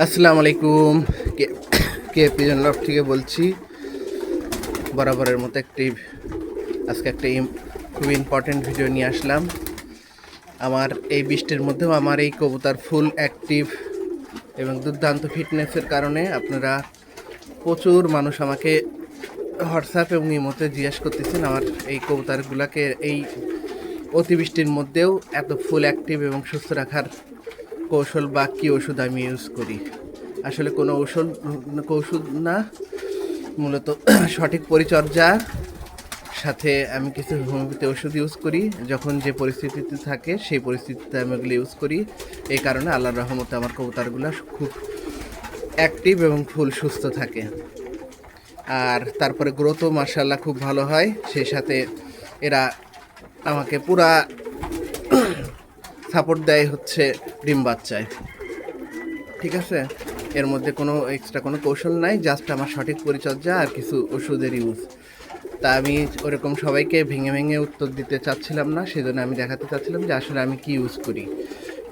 আসসালামু আলাইকুম। কে কে pigeon loaf থেকে বলছি। বরাবরের মতো আজকে একটা খুবই ইম্পর্টেন্ট ভিডিও নিয়ে আসলাম। আমার এই বৃষ্টির মধ্যেও আমার এই কবুতর ফুল অ্যাক্টিভ এবং দুর্দান্ত ফিটনেসের কারণে আপনারা প্রচুর মানুষ আমাকে হোয়াটসঅ্যাপ এবং ইমোতে জিজ্ঞেস করতেছেন আমার এই কবুতরগুলোকে এই অতিবৃষ্টির মধ্যেও এত ফুল অ্যাক্টিভ এবং সুস্থ রাখার কৌশল বা কী ওষুধ আমি ইউজ করি। আসলে কোনো কৌশল না, মূলত সঠিক পরিচর্যা সাথে আমি কিছু হোমিওপ্যাথি ওষুধ ইউজ করি। যখন যে পরিস্থিতিতে থাকে সেই পরিস্থিতিতে আমি ওগুলো ইউজ করি। এই কারণে আল্লাহর রহমতে আমার কবুতরগুলো খুব অ্যাক্টিভ এবং ফুল সুস্থ থাকে। আর তারপরে গ্রোথও মার্শাল্লাহ খুব ভালো হয়। সেই সাথে এরা আমাকে পুরা সাপোর্ট দেয় হচ্ছে ডিম বাচ্চায়। ঠিক আছে, এর মধ্যে কোনো এক্সট্রা কোনো কৌশল নাই, জাস্ট আমার সঠিক পরিচর্যা আর কিছু ওষুধের ইউজ। তা আমি ওরকম সবাইকে ভেঙে ভেঙে উত্তর দিতে চাচ্ছিলাম না, সেজন্য আমি দেখাতে চাচ্ছিলাম যে আসলে আমি কি ইউজ করি।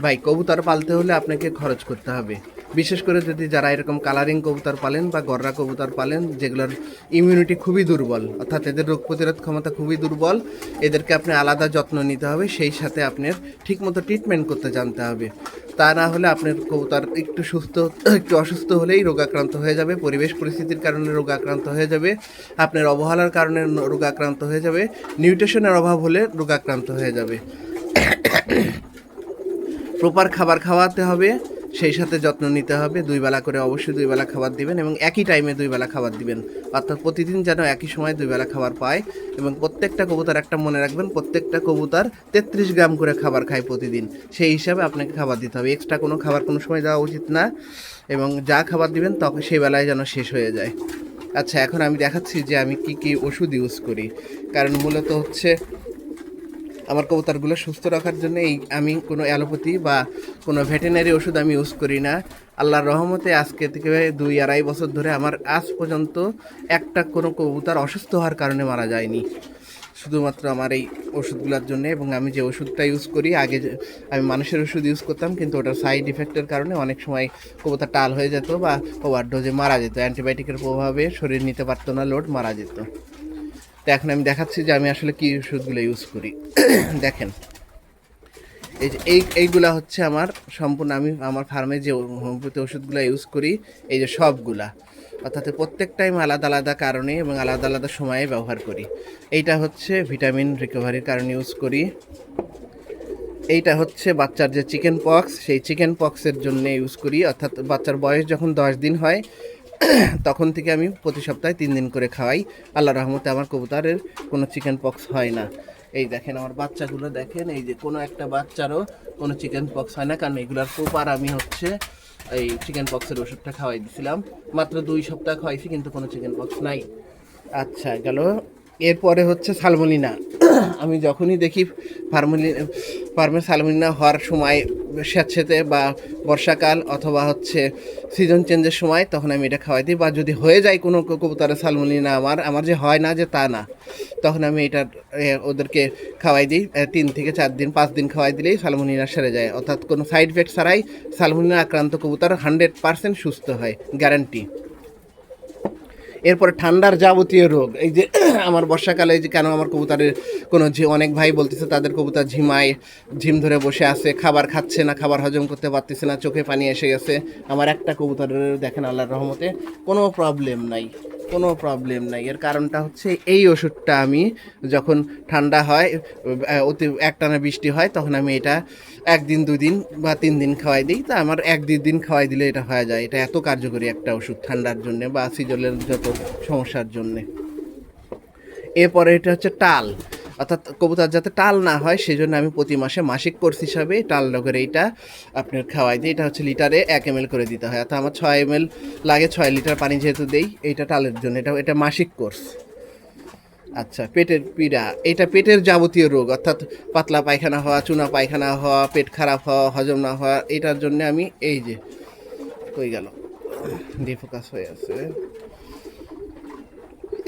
ভাই, কবুতর পালতে হলে আপনাকে খরচ করতে হবে। বিশেষ করে যদি যারা এরকম কালারিং কবুতর পালেন বা গররা কবুতর পালেন, যেগুলোর ইমিউনিটি খুবই দুর্বল, অর্থাৎ এদের রোগ প্রতিরোধ ক্ষমতা খুবই দুর্বল, এদেরকে আপনি আলাদা যত্ন নিতে হবে। সেই সাথে আপনার ঠিকমতো ট্রিটমেন্ট করতে জানতে হবে। তা না হলে আপনার কবুতর একটু অসুস্থ হলেই রোগাক্রান্ত হয়ে যাবে, পরিবেশ পরিস্থিতির কারণে রোগাক্রান্ত হয়ে যাবে, আপনার অবহেলার কারণে রোগাক্রান্ত হয়ে যাবে, নিউট্রিশনের অভাব হলে রোগাক্রান্ত হয়ে যাবে। প্রপার খাবার খাওয়াতে হবে, সেই সাথে যত্ন নিতে হবে। 2 বেলা করে অবশ্যই 2 বেলা খাবার দিবেন এবং একই টাইমে 2 বেলা খাবার দিবেন, অর্থাৎ প্রতিদিন যেন একই সময় 2 বেলা খাবার পায়। এবং প্রত্যেকটা কবুতর একটা মনে রাখবেন, প্রত্যেকটা কবুতর 33 গ্রাম করে খাবার খায় প্রতিদিন। সেই হিসাবে আপনাকে খাবার দিতে হবে। এক্সট্রা কোনো খাবার কোনো সময় দেওয়া উচিত না, এবং যা খাবার দিবেন তখন সেই বেলায় যেন শেষ হয়ে যায়। আচ্ছা, এখন আমি দেখাচ্ছি যে আমি কি কি ওষুধ ইউজ করি। কারণ মূলত হচ্ছে আমার কবুতরগুলো সুস্থ রাখার জন্য আমি কোনো অ্যালোপ্যাথি বা কোনো ভেটেরিনারি ওষুধ আমি ইউজ করি না। আল্লাহর রহমতে আজকে থেকে 2-2.5 বছর ধরে আমার আজ পর্যন্ত একটা কোনো কবুতর অসুস্থ হওয়ার কারণে মারা যায়নি, শুধুমাত্র আমার এই ওষুধগুলোর জন্য। এবং আমি যে ওষুধটা ইউজ করি, আমি মানুষের ওষুধ ইউজ করতাম, কিন্তু ওটার সাইড ইফেক্টের কারণে অনেক সময় কবুতর টাল হয়ে যেত বা ওভারডোজে মারা যেত, অ্যান্টিবায়োটিকের প্রভাবে শরীর নিতে পারতো না লোড, মারা যেত। তো এখন আমি দেখাচ্ছি যে আমি আসলে কী ওষুধগুলো ইউজ করি। দেখেন, এই যে এইগুলা হচ্ছে আমার সম্পূর্ণ, আমি আমার ফার্মে যে হোমিওপ্যাথি ওষুধগুলো ইউজ করি, এই যে সবগুলা, অর্থাৎ প্রত্যেকটাই আমি আলাদা আলাদা কারণে এবং আলাদা আলাদা সময়ে ব্যবহার করি। এইটা হচ্ছে ভিটামিন রিকভারির কারণে ইউজ করি। এইটা হচ্ছে বাচ্চার যে চিকেন পক্স, সেই চিকেন পক্সের জন্য ইউজ করি, অর্থাৎ বাচ্চার বয়স যখন 10 দিন হয় তখন থেকে আমি প্রতি সপ্তাহে 3 দিন করে খাওয়াই। আল্লাহর রহমতে আমার কবুতরের কোনো চিকেন পক্স হয় না। এই দেখেন আমার বাচ্চাগুলো, দেখেন এই যে কোনো একটা বাচ্চারও কোনো চিকেন পক্স হয় না, কারণ এগুলার প্রপার আমি হচ্ছে এই চিকেন পক্সের ওষুধটা খাওয়াই দিয়েছিলাম। মাত্র 2 সপ্তাহ খাওয়াইছি, কিন্তু কোনো চিকেন পক্স নাই। আচ্ছা গেল। এরপরে হচ্ছে সালমোনিনা। আমি যখনই দেখি ফার্মে সালমোনিনা হওয়ার সময়, স্যাঁতসেঁতে বা বর্ষাকাল অথবা হচ্ছে সিজন চেঞ্জের সময়, তখন আমি এটা খাওয়াই দিই। বা যদি হয়ে যায় কোনো কবুতরের সালমোনিনা, আমার যে হয় না যে তা না, তখন আমি এটা ওদেরকে খাওয়াই দিই। 3 থেকে 4 দিন 5 দিন খাওয়াই দিলেই সালমোনিনা সেরে যায়, অর্থাৎ কোনো সাইড এফেক্ট ছাড়াই সালমোনিনা আক্রান্ত কবুতর 100% সুস্থ হয়, গ্যারান্টি। এরপরে ঠান্ডার যাবতীয় রোগ, এই যে আমার বর্ষাকালে যে কেন আমার কবুতরের কোনো অনেক ভাই বলতেছে তাদের কবুতর ঝিম ধরে বসে আছে, খাবার খাচ্ছে না, খাবার হজম করতে পারতেছে না, চোখে পানি এসে গেছে। আমার একটা কবুতরের দেখেন আল্লাহর রহমতে কোনো প্রবলেম নাই। এর কারণটা হচ্ছে এই ওষুধটা আমি যখন ঠান্ডা হয়, একটানা বৃষ্টি হয়, তখন আমি এটা 1 দিন 2 দিন বা 3 দিন খাওয়াই দিই। তা আমার 1-2 দিন খাওয়াই দিলে এটা হয়ে যায়। এটা এত কার্যকরী একটা ওষুধ ঠান্ডার জন্যে বা সিজনের যত সমস্যার জন্যে। এরপরে এটা হচ্ছে টাল, অর্থাৎ কবুতর যাতে টাল না হয় সেই জন্য আমি প্রতি মাসে মাসিক কোর্স হিসাবে টাল লগের এইটা আপনার খাওয়াই দিই। এটা হচ্ছে লিটারে 1 ml করে দিতে হয়, অর্থাৎ আমার 6 ml লাগে, 6 লিটার পানি যেহেতু দেই, এইটা টালের জন্য, এটা মাসিক কোর্স। আচ্ছা, পেটের পীড়া, এটা পেটের যাবতীয় রোগ, অর্থাৎ পাতলা পায়খানা হওয়া, চুনা পায়খানা হওয়া, পেট খারাপ হওয়া, হজম না হওয়া, এটার জন্য আমি এই যে কই গেল, ডিফোকাস হয়ে আছে,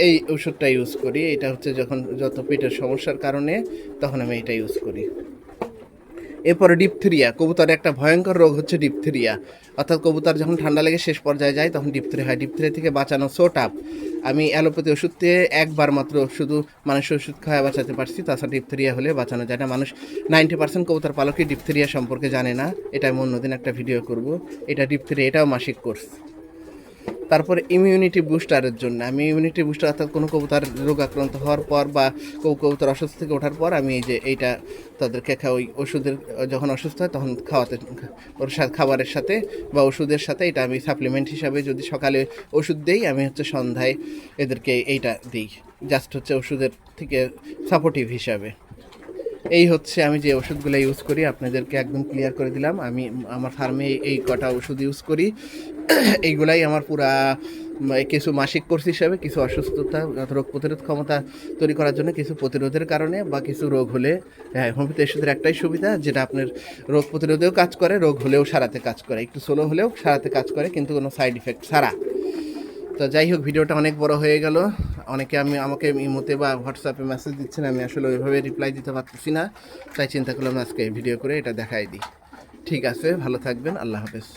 এই ওষুধটা ইউজ করি। এটা হচ্ছে যখন যত পেটের সমস্যার কারণে, তখন আমি এটা ইউজ করি। এরপরে ডিপথেরিয়া, কবুতরের একটা ভয়ঙ্কর রোগ হচ্ছে ডিপথেরিয়া, অর্থাৎ কবুতর যখন ঠান্ডা লেগে শেষ পর্যায়ে যায় তখন ডিপথেরিয়া হয়। ডিপথেরিয়া থেকে বাঁচানো সোটাপ, আমি অ্যালোপ্যাথি ওষুধ দিয়ে একবার মাত্র শুধু মানুষের ওষুধ খাওয়া বাঁচাতে পারছি, তাছাড়া ডিপথেরিয়া হলে বাঁচানো যায় না। মানুষ 90% কবুতর পালকই ডিপথেরিয়া সম্পর্কে জানে না, এটা আমি অন্যদিন একটা ভিডিও করব। এটা ডিপথেরিয়া, এটাও মাসিক কোর্স। তারপরে ইমিউনিটি বুস্টারের জন্য আমি ইমিউনিটি বুস্টার, অর্থাৎ কোনো কবুতর রোগ আক্রান্ত হওয়ার পর বা কবুতর অসুস্থ থেকে ওঠার পর আমি এই যে এইটা তাদেরকে ওই ওষুধের, যখন অসুস্থ হয় তখন খাওয়াতে, ওর সাথে খাবারের সাথে বা ওষুধের সাথে এটা আমি সাপ্লিমেন্ট হিসাবে, যদি সকালে ওষুধ দেই আমি হচ্ছে সন্ধ্যায় এদেরকে এইটা দিই, জাস্ট হচ্ছে ওষুধের থেকে সাপোর্টিভ হিসাবে। এই হচ্ছে আমি যে ওষুধগুলো ইউজ করি, আপনাদেরকে একদম ক্লিয়ার করে দিলাম। আমি আমার ফার্মে এই কটা ওষুধ ইউজ করি, এইগুলাই আমার পুরা কিছু মাসিক কোর্স হিসাবে, কিছু অসুস্থতা, রোগ প্রতিরোধ ক্ষমতা তৈরি করার জন্য, কিছু প্রতিরোধের কারণে বা কিছু রোগ হলে। হ্যাঁ, হোমিওপ্যাথি ওষুধের একটাই সুবিধা, যেটা আপনার রোগ প্রতিরোধেও কাজ করে, রোগ হলেও সারাতে কাজ করে, একটু স্লো হলেও সারাতে কাজ করে, কিন্তু কোনো সাইড ইফেক্ট ছাড়া। তো যাই হোক, ভিডিওটা অনেক বড় হয়ে গেল। অনেকে আমাকে ইমোতে বা হোয়াটসঅ্যাপে মেসেজ দিচ্ছেন, আমি আসলে ওইভাবে রিপ্লাই দিতে পারতেছি না, তাই চিন্তা করলাম আজকে ভিডিও করে এটা দেখাই দিই। ঠিক আছে, ভালো থাকবেন, আল্লাহ হাফেজ।